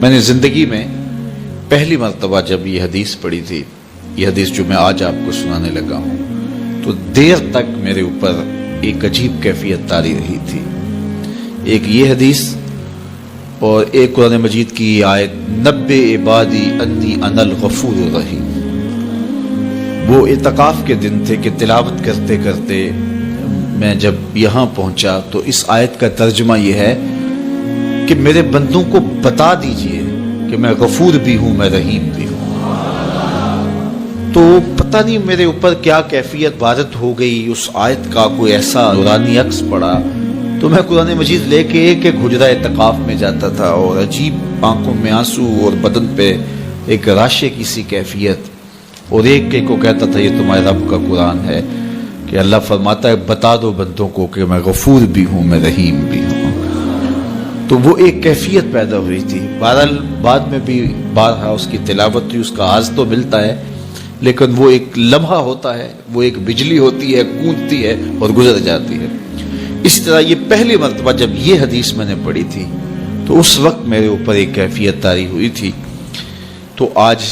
میں نے زندگی میں پہلی مرتبہ جب یہ حدیث پڑھی تھی، یہ حدیث جو میں آج آپ کو سنانے لگا ہوں، تو دیر تک میرے اوپر ایک عجیب کیفیت طاری رہی تھی۔ ایک یہ حدیث اور ایک قرآن مجید کی آیت نبّئ عبادی انی انا الغفور الرحیم۔ وہ اعتکاف کے دن تھے کہ تلاوت کرتے کرتے میں جب یہاں پہنچا تو اس آیت کا ترجمہ یہ ہے کہ میرے بندوں کو بتا دیجئے کہ میں غفور بھی ہوں، میں رحیم بھی ہوں۔ تو پتہ نہیں میرے اوپر کیا کیفیت وارد ہو گئی، اس آیت کا کوئی ایسا نورانی عکس پڑا تو میں قرآن مجید لے کے ایک ایک حجرہ اعتکاف میں جاتا تھا، اور عجیب آنکھوں میں آنسو اور بدن پہ ایک راشے کی سی کیفیت، اور ایک ایک کو کہتا تھا یہ تمہارے رب کا قرآن ہے کہ اللہ فرماتا ہے بتا دو بندوں کو کہ میں غفور بھی ہوں، میں رحیم بھی ہوں۔ تو وہ ایک کیفیت پیدا ہوئی تھی۔ بہرحال بعد میں بھی بارہا اس کی تلاوت ہوئی، اس کا آز تو ملتا ہے، لیکن وہ ایک لمحہ ہوتا ہے، وہ ایک بجلی ہوتی ہے، گونجتی ہے اور گزر جاتی ہے۔ اس طرح یہ پہلی مرتبہ جب یہ حدیث میں نے پڑھی تھی تو اس وقت میرے اوپر ایک کیفیت طاری ہوئی تھی۔ تو آج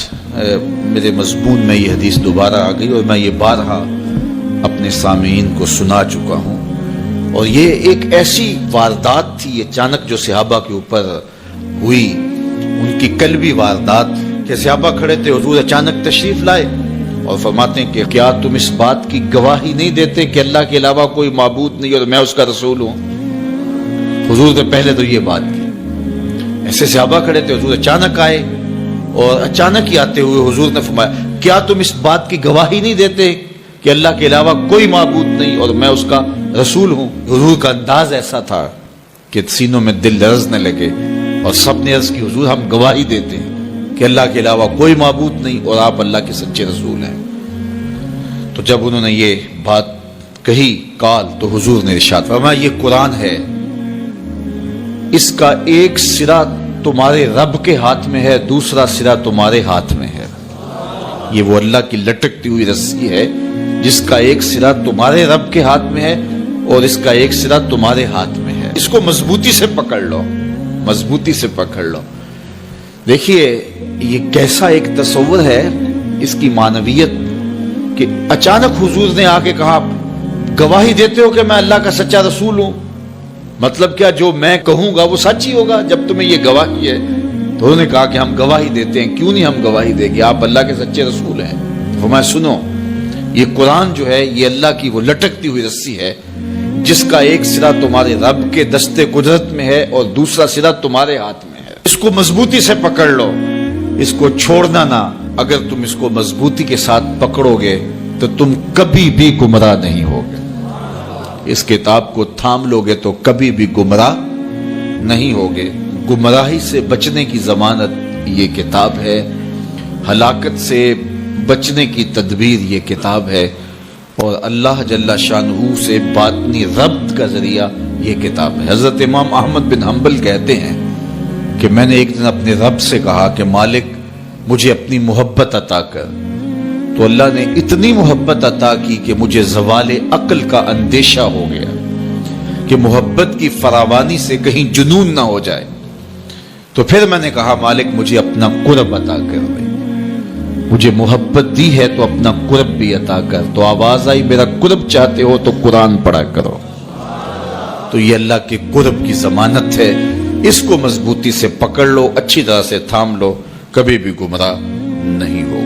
میرے مضمون میں یہ حدیث دوبارہ آ گئی اور میں یہ بارہا اپنے سامعین کو سنا چکا ہوں، اور یہ ایک ایسی واردات تھی اچانک جو صحابہ کے اوپر ہوئی، ان کی قلبی واردات کہ صحابہ کھڑے تھے، حضور اچانک تشریف لائے اور فرماتے ہیں کہ کیا تم اس بات کی گواہی نہیں دیتے کہ اللہ کے علاوہ کوئی معبود نہیں اور میں اس کا رسول ہوں؟ حضور نے پہلے تو یہ بات کی، ایسے صحابہ کھڑے تھے، حضور اچانک آئے اور اچانک ہی آتے ہوئے حضور نے فرمایا کیا تم اس بات کی گواہی نہیں دیتے کہ اللہ کے علاوہ کوئی معبود نہیں اور میں اس کا رسول ہوں؟ حضور کا انداز ایسا تھا کہ سینوں میں دل لرزنے لگے، اور سب نے عرض کی حضور ہم گواہی دیتے ہیں کہ اللہ کے علاوہ کوئی معبود نہیں اور آپ اللہ کے سچے رسول ہیں۔ تو جب انہوں نے یہ بات کہی قال، تو حضور نے ارشاد فرمایا یہ قرآن ہے، اس کا ایک سرا تمہارے رب کے ہاتھ میں ہے، دوسرا سرا تمہارے ہاتھ میں ہے۔ یہ وہ اللہ کی لٹکتی ہوئی رسی ہے جس کا ایک سرا تمہارے رب کے ہاتھ میں ہے اور اس کا ایک سرا تمہارے ہاتھ میں ہے، اس کو مضبوطی سے پکڑ لو، مضبوطی سے پکڑ لو۔ دیکھیے یہ کیسا ایک تصور ہے اس کی معنویت کہ اچانک حضور نے آ کے کہا گواہی دیتے ہو کہ میں اللہ کا سچا رسول ہوں، مطلب کیا جو میں کہوں گا وہ سچ ہی ہوگا جب تمہیں یہ گواہی ہے؟ تو انہوں نے کہا کہ ہم گواہی دیتے ہیں۔ کیوں نہیں ہم گواہی دیں گے، آپ اللہ کے سچے رسول ہیں۔ فرمایا سنو، یہ قرآن جو ہے یہ اللہ کی وہ لٹکتی ہوئی رسی ہے جس کا ایک سرا تمہارے رب کے دستے قدرت میں ہے اور دوسرا سرا تمہارے ہاتھ میں ہے، اس کو مضبوطی سے پکڑ لو، اس کو چھوڑنا نہ۔ اگر تم اس کو مضبوطی کے ساتھ پکڑو گے تو تم کبھی بھی گمراہ نہیں ہوگے، اس کتاب کو تھام لو گے تو کبھی بھی گمراہ نہیں ہوگے۔ گمراہی سے بچنے کی ضمانت یہ کتاب ہے، ہلاکت سے بچنے کی تدبیر یہ کتاب ہے، اور اللہ جل شانہ سے باطنی ربط کا ذریعہ یہ کتاب ہے۔ حضرت امام احمد بن حنبل کہتے ہیں کہ میں نے ایک دن اپنے رب سے کہا کہ مالک مجھے اپنی محبت عطا کر، تو اللہ نے اتنی محبت عطا کی کہ مجھے زوال عقل کا اندیشہ ہو گیا کہ محبت کی فراوانی سے کہیں جنون نہ ہو جائے۔ تو پھر میں نے کہا مالک مجھے اپنا قرب عطا کر دے، مجھے محبت دی ہے تو اپنا قرب بھی عطا کر۔ تو آواز آئی میرا قرب چاہتے ہو تو قرآن پڑھا کرو۔ تو یہ اللہ کے قرب کی ضمانت ہے، اس کو مضبوطی سے پکڑ لو، اچھی طرح سے تھام لو، کبھی بھی گمراہ نہیں ہو۔